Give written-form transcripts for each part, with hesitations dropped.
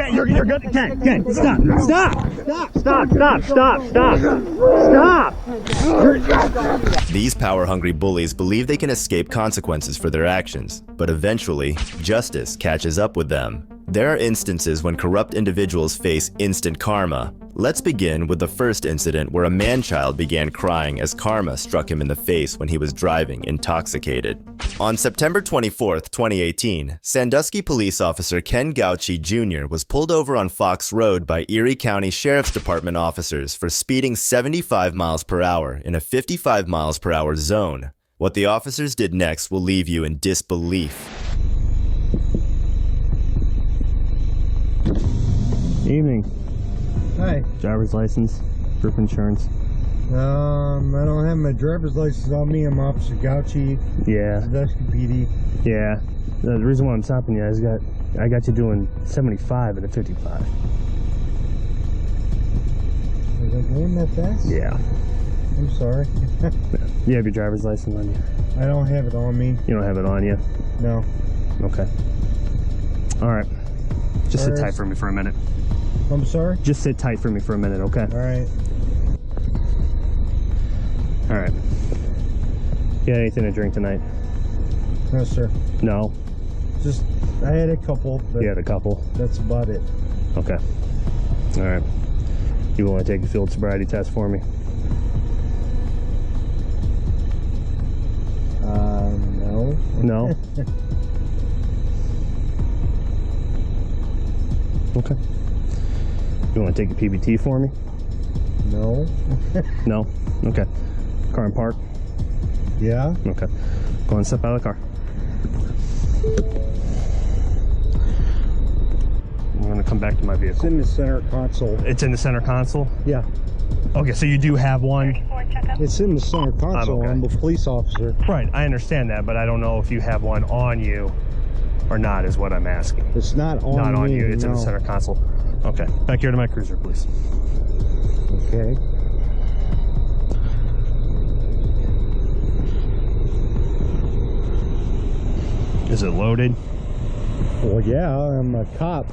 Ken, you're good. Ken, stop. These power-hungry bullies believe they can escape consequences for their actions, but eventually, justice catches up with them. There are instances when corrupt individuals face instant karma. Let's begin with the first incident where a man-child began crying as karma struck him in the face when he was driving intoxicated. On September 24, 2018, Sandusky police officer Ken Gauchi Jr. was pulled over on Fox Road by Erie County Sheriff's Department officers for speeding 75 miles per hour in a 55 miles per hour zone. What the officers did next will leave you in disbelief. Evening. Hi. Driver's license, proof insurance. I don't have my driver's license on me. I'm Officer Gauchi. Yeah. NYPD. Yeah. The reason why I'm stopping you is I got you doing 75 and a 55. Was I going that fast? Yeah. I'm sorry. You have your driver's license on you? I don't have it on me. You don't have it on you? No. Okay. All right. Just sit tight for me for a minute. I'm sorry? Just sit tight for me for a minute, okay? All right. All right. You had anything to drink tonight? No, sir. No? Just, I had a couple. But You had a couple? That's about it. Okay. All right. You want to take a field sobriety test for me? No. No? Okay. You want to take a PBT for me? No. No? Okay. Car and park? Yeah? Okay. Go and step out of the car. I'm going to come back to my It's vehicle. in the center console. It's in the center console? Yeah. Okay, so you do have one? It's in the center console. okay. I'm a police officer. Right, I understand that, but I don't know if you have one on you or not is what I'm asking. It's not on Not on me, you, it's in the no. center console. Okay, back here to my cruiser, please. Okay. Is it loaded? Well, yeah, I'm a cop.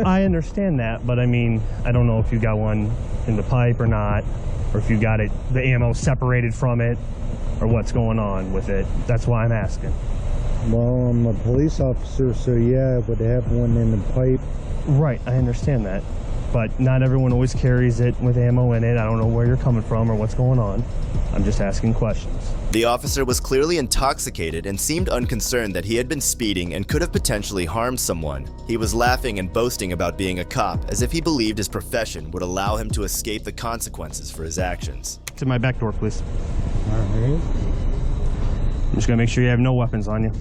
I understand that, but I mean, I don't know if you got one in the pipe or not, or if you got it, the ammo separated from it, or what's going on with it. That's why I'm asking. Well, I'm a police officer, so yeah, I would have one in the pipe. Right, I understand that, but not everyone always carries it with ammo in it. I don't know where you're coming from or what's going on. I'm just asking questions. The officer was clearly intoxicated and seemed unconcerned that he had been speeding and could have potentially harmed someone. He was laughing and boasting about being a cop, as if he believed his profession would allow him to escape the consequences for his actions. To my back door, please. All right. I'm just gonna make sure you have no weapons on you.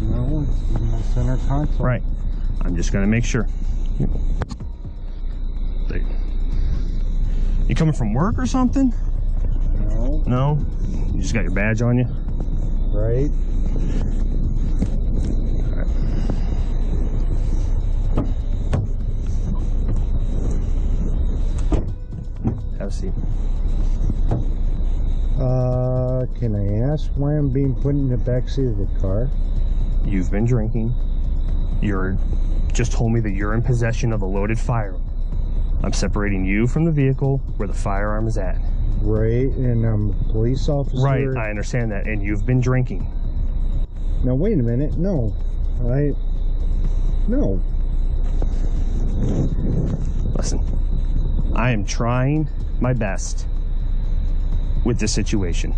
No, it's in the center console. Right. I'm just gonna make sure. You coming from work or something? No. No? You just got your badge on you? Right. Have a seat. Can I ask why I'm being put in the backseat of the car? You've been drinking. You're just told me that you're in possession of a loaded firearm. I'm separating you from the vehicle where the firearm is at. Right, and I'm a police officer. Right, I understand that, and you've been drinking. Now wait a minute, no. No. Listen, I am trying my best with this situation.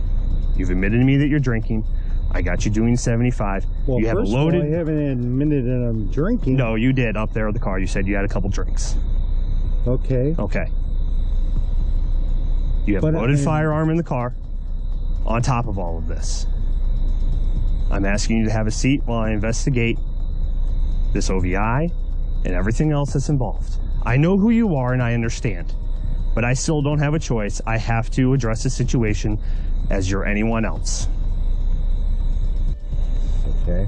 You've admitted to me that you're drinking. I got you doing 75. Well, you have first a loaded... of all, I haven't admitted that I'm drinking. No, you did up there in the car. You said you had a couple drinks. Okay. Okay. You have a loaded firearm in the car on top of all of this. I'm asking you to have a seat while I investigate this OVI and everything else that's involved. I know who you are and I understand, but I still don't have a choice. I have to address the situation as you're anyone else. Okay.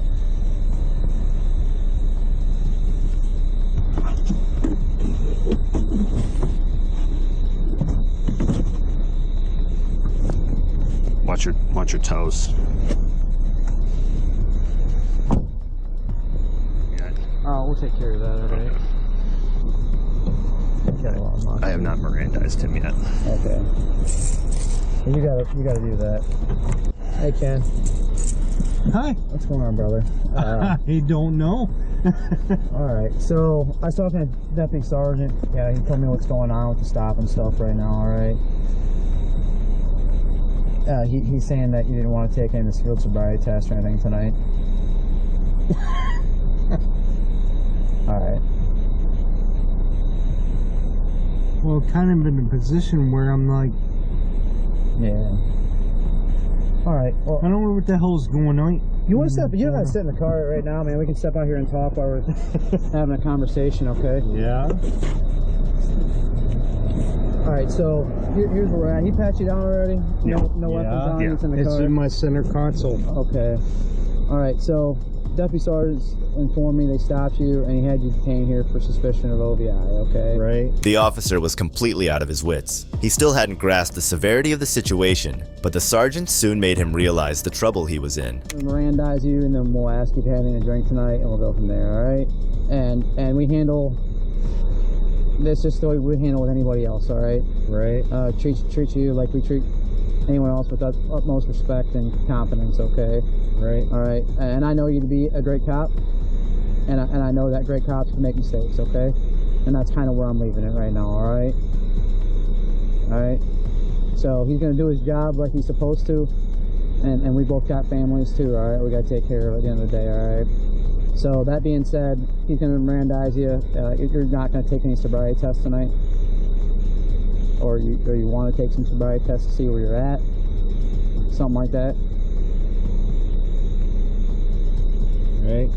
Watch your toes. We'll take care of that, all right? have not Mirandized him yet. Okay. You gotta do that. Hey, Ken. Hi. What's going on, brother? I don't know. All right. So I was talking to Deputy Sergeant. Yeah, he told me what's going on with the stop and stuff right now. All right. He's saying that you didn't want to take any of this field sobriety test or anything tonight. All right. Well, kind of in a position where I'm like, yeah. All right. Well, I don't know what the hell's going on. you want to step? You don't have to sit in the car right now, man. We can step out here and talk while we're having a conversation. Okay. Yeah. All right. So here's where we're at. He pat you down already? No weapons on. Yeah. It's in the It's car. in my center console. Okay. All right. So Deputy Sergeant's informed me they stopped you and he had you detained here for suspicion of OVI. Okay. Right. The officer was completely out of his wits. He still hadn't grasped the severity of the situation, but the sergeant soon made him realize the trouble he was in. We'll Mirandize you and then we'll ask you if you're having a drink tonight and we'll go from there. All right. And we handle this just the way we handle with anybody else. All right. Right. Treat you like we treat anyone else with utmost respect and confidence. Okay. Right. All right. And I know you to be a great cop, and I know that great cops can make mistakes. Okay. And that's kind of where I'm leaving it right now. All right. All right. So he's gonna do his job like he's supposed to, and we both got families too. All right. We gotta take care of it at the end of the day. All right. So that being said, he's gonna Mirandize you. You're not gonna take any sobriety tests tonight, or you want to take some sobriety tests to see where you're at, something like that. Right.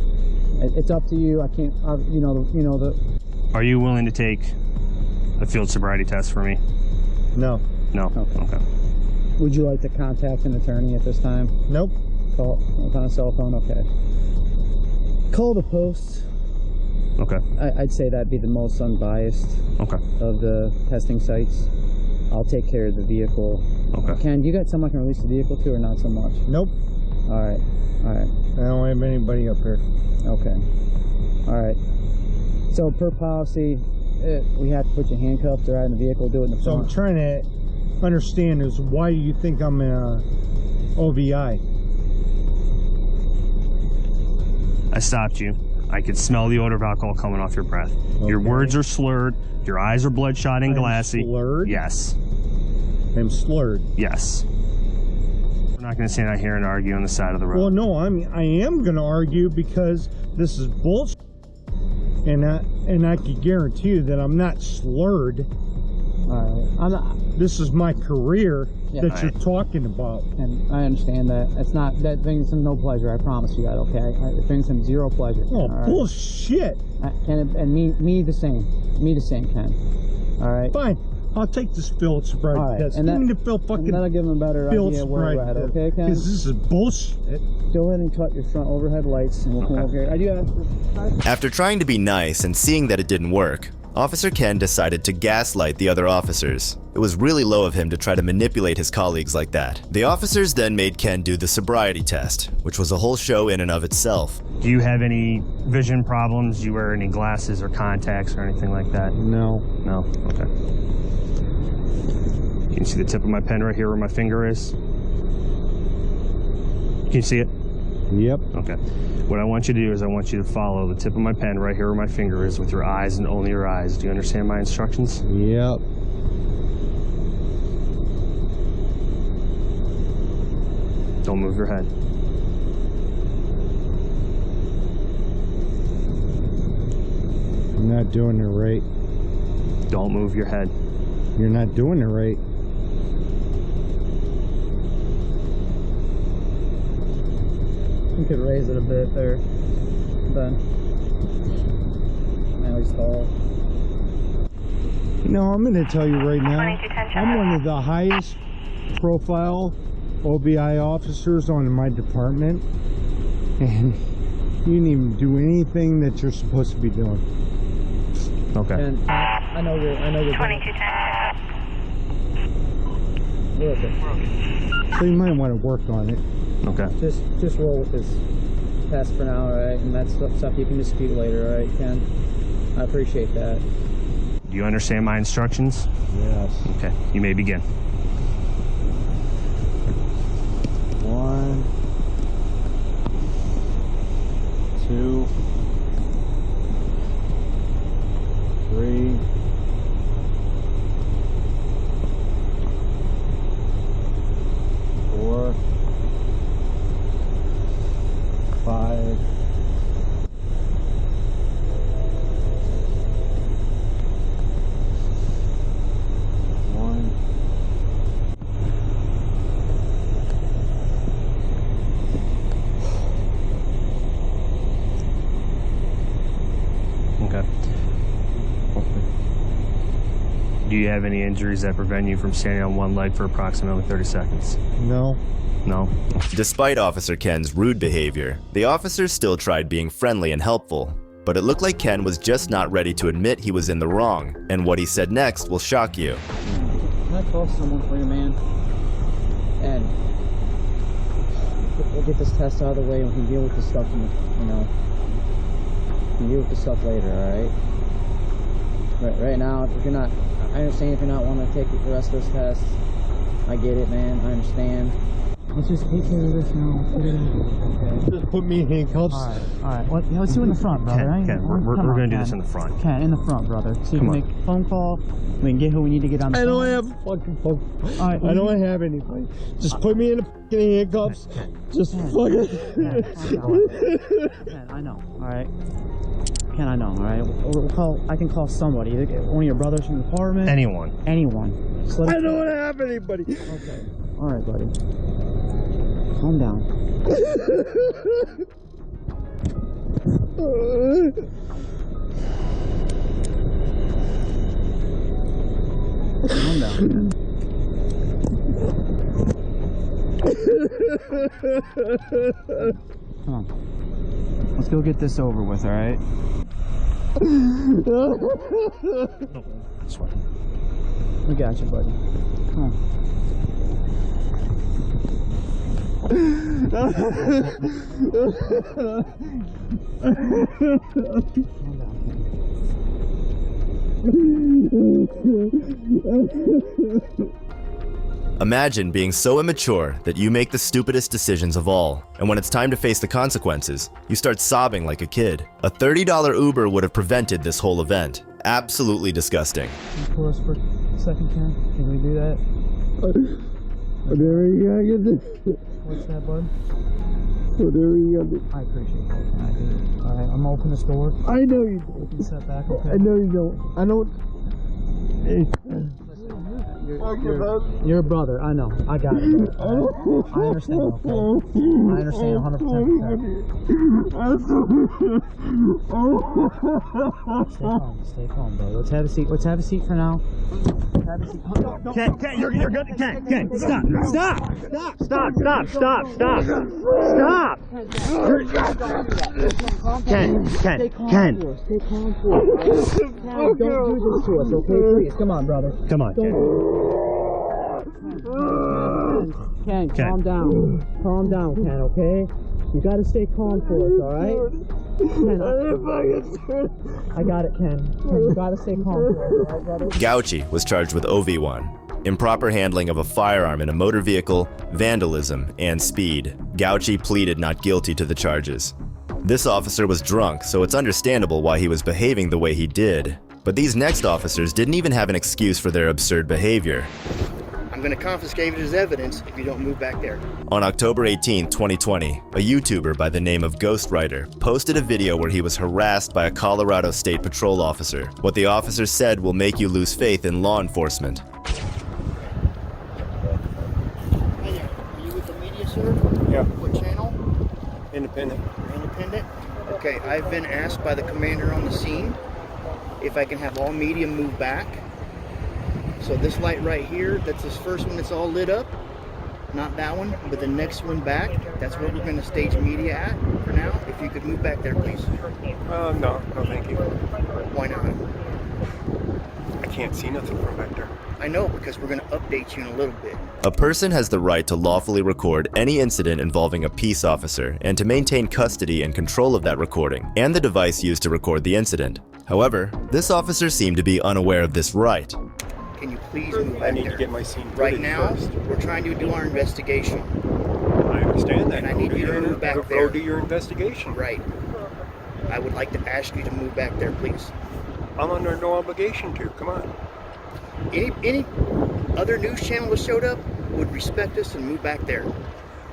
It's up to you. I can't. You know the. Are you willing to take a field sobriety test for me? No. No? Okay. Would you like to contact an attorney at this time? Nope. Call on a cell phone. Okay. Call the post. Okay. I'd say that'd be the most unbiased Okay. of the testing sites. I'll take care of the vehicle. Okay. Ken, you got someone I can release the vehicle to, or not so much? Nope. All right. All right. I don't have anybody up here. Okay. All right. So per policy, we have to put you handcuffed to ride in the vehicle, do it in the So front. I'm trying to understand is why do you think I'm in a OVI? I stopped you. I could smell the odor of alcohol coming off your breath. Your Okay. words are slurred. Your eyes are bloodshot and I'm glassy. slurred? Yes. I'm slurred. Yes. We're not going to stand out here and argue on the side of the road. Well, no, I am going to argue because this is bullshit, and I can guarantee you that I'm not slurred. All right. I'm not. This is my career Yeah. that you're talking about. And I understand that. It's not, that brings him no pleasure, I promise you that, okay? It brings him zero pleasure. Oh, all right? bullshit! And me the same. Me the same, Ken. All right? Fine, I'll take this field sobriety All right, test. and Give that- me the field And fucking that'll give him a better field idea where we're at, sobriety okay, Ken? because this is bullshit. Go ahead and cut your front overhead lights, and we'll come over here. I do ask for... After trying to be nice and seeing that it didn't work, Officer Ken decided to gaslight the other officers. It was really low of him to try to manipulate his colleagues like that. The officers then made Ken do the sobriety test, which was a whole show in and of itself. Do you have any vision problems? Do you wear any glasses or contacts or anything like that? No. No? Okay. Can you see the tip of my pen right here where my finger is? Can you see it? Yep. Okay. What I want you to do is I want you to follow the tip of my pen right here where my finger is with your eyes and only your eyes. Do you understand my instructions? Yep. Don't move your head. I'm not doing it right. Don't move your head. You're not doing it right. You could raise it a bit there, Ben. Now he's tall. You know, I'm going to tell you right now, I'm one of the highest profile OBI officers on my department, and you didn't even do anything that you're supposed to be doing. Okay. And I know you're 2210. We're okay. So you might want to work on it. Okay. Just roll with this test for now, alright? And that's stuff you can dispute later, alright, Ken? I appreciate that. Do you understand my instructions? Yes. Okay, you may begin. 1, 2, 3, 4, 5, 1. Okay. Do you have any injuries that prevent you from standing on one leg for approximately 30 seconds? No. No? Despite Officer Ken's rude behavior, the officers still tried being friendly and helpful. But it looked like Ken was just not ready to admit he was in the wrong, and what he said next will shock you. Can I call someone for you, man? And we'll get this test out of the way and we can deal with this stuff, we can deal with this stuff later, alright? Right now, if you're not, I understand if you're not wanting to take the rest of this test. I get it, man, I understand. Let's just take care of this now. Put it in. Just put me in handcuffs. Alright. Let's do it in the front, brother. Ken, we're going to do this in the front. Ken, in the front, brother. So you can make a phone call. We can get who we need to get on the phone. I don't have a fucking phone. Alright. I don't have anything. Just put me in the fucking handcuffs. Just fucking. Ken, I know. Alright. Ken, I know. Alright. I can call somebody. Either one of your brothers from the apartment. Anyone. Just let I us don't have anybody. Okay. Alright, buddy. Calm down. Calm down. Come on. Let's go get this over with, alright? This way. We got you, buddy. Come on. Imagine being so immature that you make the stupidest decisions of all, and when it's time to face the consequences, you start sobbing like a kid. A $30 Uber would have prevented this whole event. Absolutely disgusting. Can you pull us for a second, Ken? Can we do that? Whatever you gotta get this. What's that, bud? Whatever you gotta do. I appreciate that. I do. Alright, I'm gonna open this door. I know you You do. can step back, okay? I know you don't. I know. Hey. You're a brother, I know. I got it. Bro. I understand, okay? I understand 100%. Stay calm, bro. Let's have a seat. Let's have a seat for now. Have a seat. Ken, you're good. Ken, stop. Ken. Stay calm for us. Don't do this to us, okay? Please, come on, brother. Come on, Ken. Ken, calm down. Calm down, Ken, okay? You gotta stay calm for us, alright? Ken, I got it, Ken. You gotta stay calm for us, alright, brother? Gauchi was charged with OV1, improper handling of a firearm in a motor vehicle, vandalism, and speed. Gauchi pleaded not guilty to the charges. This officer was drunk, so it's understandable why he was behaving the way he did. But these next officers didn't even have an excuse for their absurd behavior. I'm going to confiscate it as evidence if you don't move back there. On October 18, 2020, a YouTuber by the name of Ghostwriter posted a video where he was harassed by a Colorado State Patrol officer. What the officer said will make you lose faith in law enforcement. Hey there, are you with the media, sir? Yeah. What channel? Independent. Independent? Okay, I've been asked by the commander on the scene if I can have all media move back. So this light right here, that's this first one that's all lit up. Not that one, but the next one back. That's where we're going to stage media at for now. If you could move back there, please. No, thank you. Why not? I can't see nothing from back there. I know, because we're going to update you in a little bit. A person has the right to lawfully record any incident involving a peace officer and to maintain custody and control of that recording and the device used to record the incident. However, this officer seemed to be unaware of this right. Can you please move back I need there? to get my scene Right footage now, first. we're trying to do our investigation. I understand that. And I need you to move back there. Go do your investigation. Right. I would like to ask you to move back there, please. I'm under no obligation to. Come on. Any other news channel that showed up would respect us and move back there.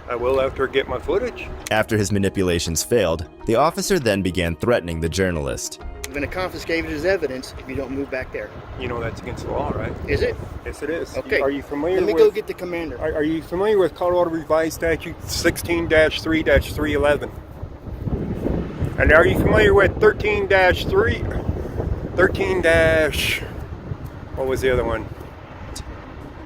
I will after I get my footage. After his manipulations failed, the officer then began threatening the journalist. I'm going to confiscate his evidence if you don't move back there. You know that's against the law, right? Is it? Yes, it is. Okay. Are you familiar Let me with... go get the commander. Are you familiar with Colorado Revised Statute 16-3-311? And are you familiar with 13-3? What was the other one?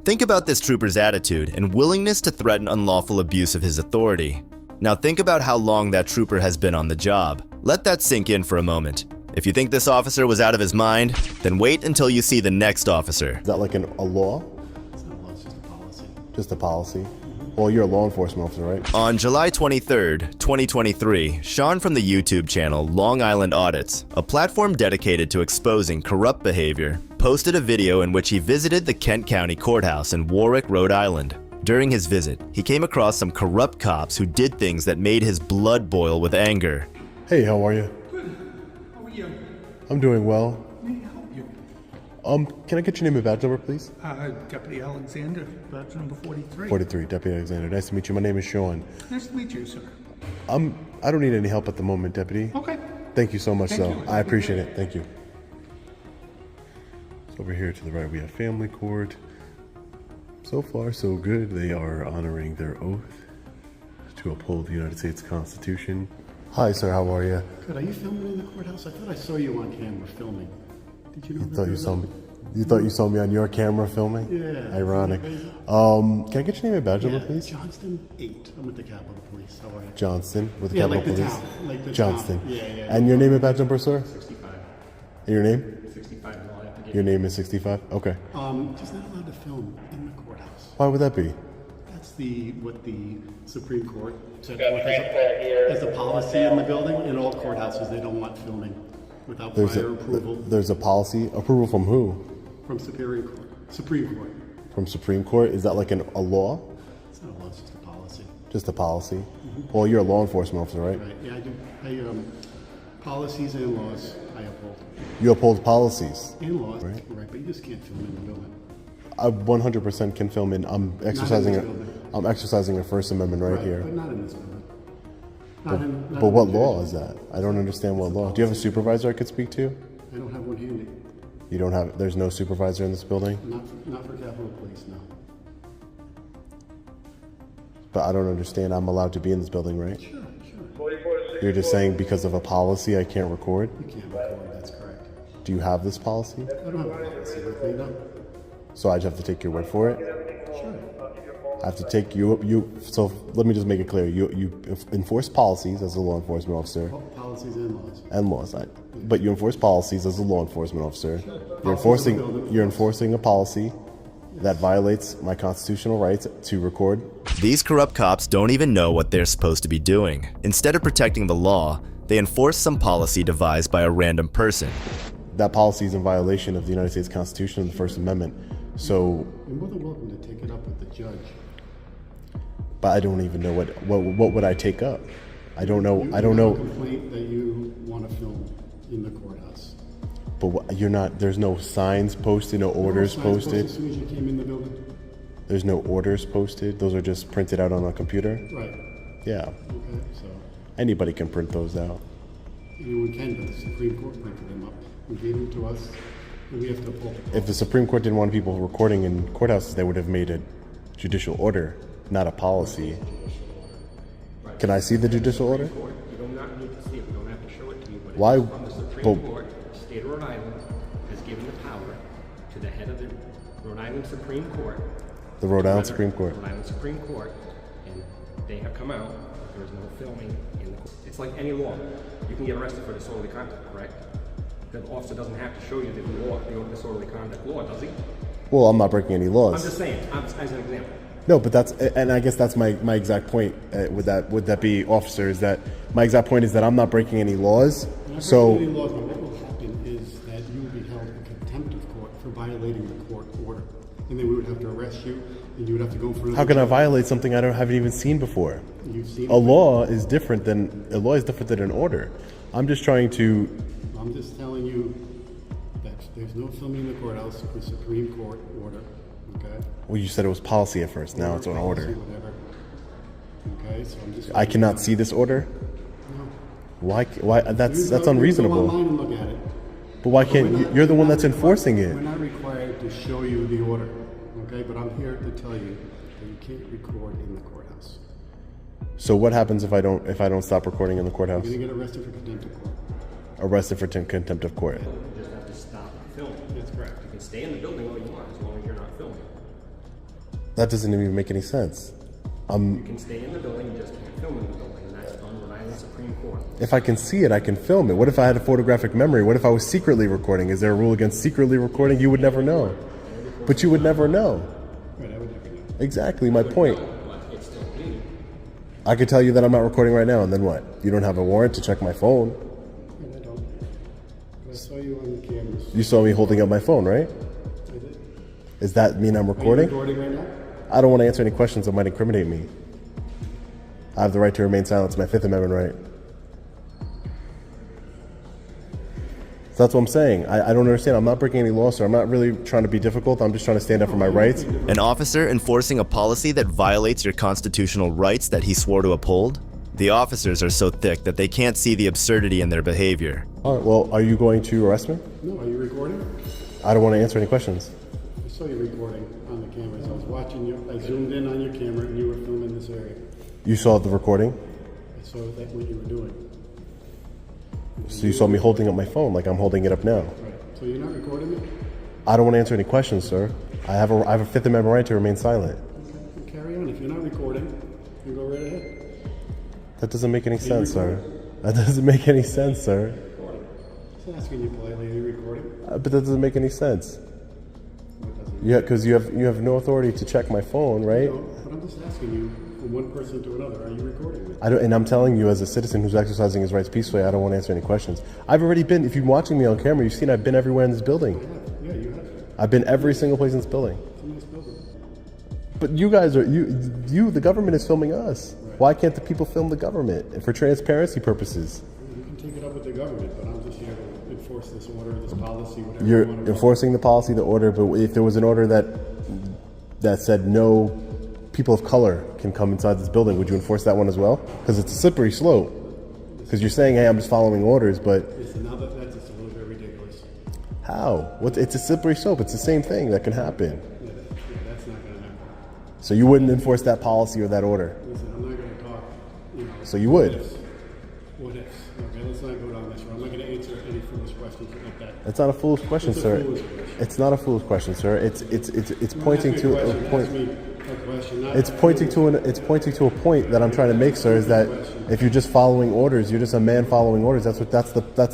Think about this trooper's attitude and willingness to threaten unlawful abuse of his authority. Now think about how long that trooper has been on the job. Let that sink in for a moment. If you think this officer was out of his mind, then wait until you see the next officer. Is that like a law? It's not a law, it's just a policy. Just a policy? Well, you're a law enforcement officer, right? On July 23rd, 2023, Sean from the YouTube channel Long Island Audits, a platform dedicated to exposing corrupt behavior, posted a video in which he visited the Kent County Courthouse in Warwick, Rhode Island. During his visit, he came across some corrupt cops who did things that made his blood boil with anger. Hey, how are you? Good. How are you? I'm doing well. May I help you? Can I get your name and badge number, please? Deputy Alexander, badge number 43. 43, Deputy Alexander. Nice to meet you. My name is Sean. Nice to meet you, sir. I don't need any help at the moment, Deputy. Okay. Thank you so much, Thank though. you. I appreciate it. Thank you. So over here to the right, we have family court. So far, so good. They are honoring their oath to uphold the United States Constitution. Hi, sir. How are you? Good. Are you filming in the courthouse? I thought I saw you on camera filming. Did you know You thought you saw me? You thought you saw me on your camera filming? Yeah. Ironic. Can I get your name and badge number, please? Johnston 8. I'm with the Capitol Police. How are you? Johnston with the Yeah, Capitol like the Police. town, like the Johnston. town. Yeah. And your name and badge number, sir? 65. And your name? 65 is all I have to get. Your name is 65? Okay. Just not allowed to film in the courthouse. Why would that be? That's what the Supreme Court set forth as a policy in the building. In all courthouses, they don't want filming without prior approval There's a policy. Approval from who? from Superior Court. Supreme Court. From Supreme Court? Is that like a law? It's not a law, it's just a policy. Just a policy? Well, you're a law enforcement officer, right? Right, yeah, I do. Policies and laws I uphold. You uphold policies. And laws, Right. right, but you just can't film in the building. I 100% can film in. I'm exercising a First Amendment right here. But not in this building. But what law is that? I don't understand what law. Do you have a supervisor I could speak to? I don't have one handy. You don't have. There's no supervisor in this building. Not for Capitol Police, no. But I don't understand. I'm allowed to be in this building, right? Sure. You're just saying because of a policy I can't record. You can't record, that's correct. Do you have this policy? I don't have a policy with me, no. So I just have to take your word for it. Sure. I have to take you. So let me just make it clear. You enforce policies as a law enforcement officer Policies and laws. and laws. But you enforce policies as a law enforcement officer. You're Policies of the building. You're enforcing a policy that violates my constitutional rights to record. These corrupt cops don't even know what they're supposed to be doing. Instead of protecting the law, they enforce some policy devised by a random person. That policy is in violation of the United States Constitution and the First Amendment. So, You're more than welcome to take it up with the judge. but I don't even know what would I take up. I don't know. You I don't know. have a complaint that you want to film in the courthouse. But you're not. There's no signs posted, no orders Signs posted posted. as soon as you came in the building? There's no orders posted. Those are just printed out on a computer. Right. Yeah. Okay, so Anybody can print those out. anyone can, but the Supreme Court printed them up and gave them to us, and we have to uphold it. If the Supreme Court didn't want people recording in courthouses, they would have made a judicial order, not a policy. Can I see the judicial order? You do not need to see it. We don't have to show it to you. But Why- it's from the Supreme but- Court, the state of Rhode Island has given the power to the head of the Rhode Island Supreme Court. The Rhode Island Supreme Court. Rhode Island Supreme Court, and they have come out. There is no filming in the court. It's like any law. You can get arrested for disorderly conduct, correct? The officer doesn't have to show you the law, the disorderly conduct law, does he? Well, I'm not breaking any I'm laws. just saying, as an example. No, but and I guess that's my exact point. Would that be, officer? Is that my exact point is that I'm not breaking any laws. Not So breaking any laws, but what will happen is contempt of court for violating the court order. And then we would have to arrest you, and you would have to go for. How can I violate something I haven't even seen before? You've seen a law is different than an order. I'm just trying to. I'm just telling you that there's no filming in the courthouse for Supreme Court order. Okay. Well, you said it was policy at first. Now it's an order. Whatever. Okay, so I'm just. I cannot see this order. No. Why? That's unreasonable. Go online and look at it. But why can't you're the one that's enforcing it? We're not required to show you the order, okay? But I'm here to tell you that you can't record in the courthouse. So what happens if I don't stop recording in the courthouse? You're gonna get arrested for contempt of court. Arrested for contempt of court. You just have to stop filming. That's correct. You can stay in the building all you want as long as you're not filming. That doesn't even make any sense. You can stay in the building, you just can't film in the building, and that's done by the Supreme Court. If I can see it, I can film it. What if I had a photographic memory? What if I was secretly recording? Is there a rule against secretly recording? You would never know. But you would never know. Right, I would never know. Exactly my point. But it's still legal. I could tell you that I'm not recording right now, and then what? You don't have a warrant to check my phone. Right, I don't. I saw you on the cameras. You saw me holding up my phone, right? I did. Does that mean I'm Are you recording? recording right now? I don't want to answer any questions that might incriminate me. I have the right to remain silent. It's my Fifth Amendment right. So that's what I'm saying. I don't understand. I'm not breaking any laws, sir. I'm not really trying to be difficult. I'm just trying to stand up for my rights. An officer enforcing a policy that violates your constitutional rights that he swore to uphold? The officers are so thick that they can't see the absurdity in their behavior. All right, well, are you going to arrest me? No, are you recording? I don't want to answer any questions. I saw you recording on the cameras. I was watching you. I zoomed in on your camera and you were filming this area. You saw the recording? I saw that what you were doing. So you saw me holding up my phone like I'm holding it up now. Right. So you're not recording me? I don't want to answer any questions, sir. I have a Fifth Amendment right to remain silent. Okay. Carry on. If you're not recording, you go right ahead. That doesn't make any sense, sir. That doesn't make any sense, sir. Just asking you politely, are you recording? But that doesn't make any sense. What doesn't? Yeah, because you have no authority to check my phone, right? No, but I'm just asking you from one person to another, are you recording me? I don't, and I'm telling you, as a citizen who's exercising his rights peacefully, I don't want to answer any questions. I've already been. If you're watching me on camera, you've seen I've been everywhere in this building. Yeah, you have. I've been every single place in this building. It's a nice building. But you guys are the government is filming us. Right. Why can't the people film the government for transparency purposes? You can take it up with the government, but I'm just here to enforce this order, this policy, whatever. You're you want to enforcing the policy, the order. But if there was an order that said no people of color can come inside this building, would you enforce that one as well? Because it's a slippery slope. Because you're saying, hey, I'm just following orders, but that's just a little bit ridiculous. how? It's a slippery slope. It's the same thing that can happen. Yeah, that's not going to happen. So you wouldn't enforce that policy or that order. Listen, I'm not going to talk, So you would. What ifs? Okay, let's not go down this road. I'm not going to answer any foolish questions like that. It's not a foolish question, It's a sir. foolish question. It's not a foolish question, sir. It's pointing Ask me to a a question, point. ask me a question, not It's pointing to a point that I'm trying to make, sir. Is that if you're just following orders, you're just a man following orders. That's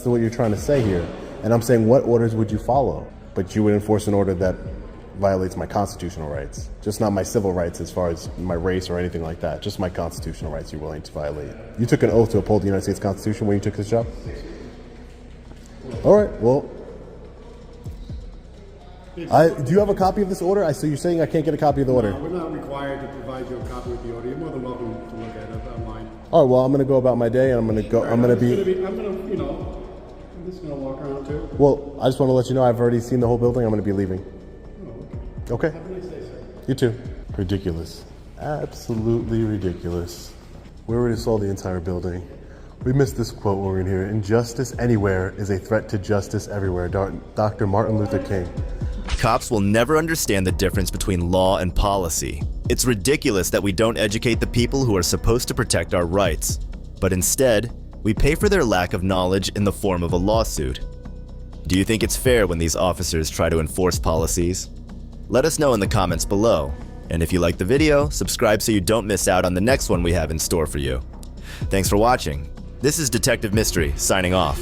what you're trying to say here. And I'm saying, what orders would you follow? But you would enforce an order that violates my constitutional rights, just not my civil rights as far as my race or anything like that. Just my constitutional rights you're willing to violate. You took an oath to uphold the United States Constitution when you took this job? All right, well, do you have a copy of this order? So you're saying I can't get a copy of the order? No, we're not required to provide you a copy of the order. You're more than welcome to look at it online. All right, well, I'm going to go about my day, and I'm going to I'm just going to walk around too. Well, I just want to let you know I've already seen the whole building. I'm going to be leaving. Oh, Okay. have a nice day, sir. You too. Ridiculous. Absolutely ridiculous. We already saw the entire building. We missed this quote when we were in here. Injustice anywhere is a threat to justice everywhere. Dr. Martin Luther King. Cops will never understand the difference between law and policy. It's ridiculous that we don't educate the people who are supposed to protect our rights. But instead, we pay for their lack of knowledge in the form of a lawsuit. Do you think it's fair when these officers try to enforce policies? Let us know in the comments below. And if you like the video, subscribe so you don't miss out on the next one we have in store for you. Thanks for watching. This is Detective Mystery, signing off.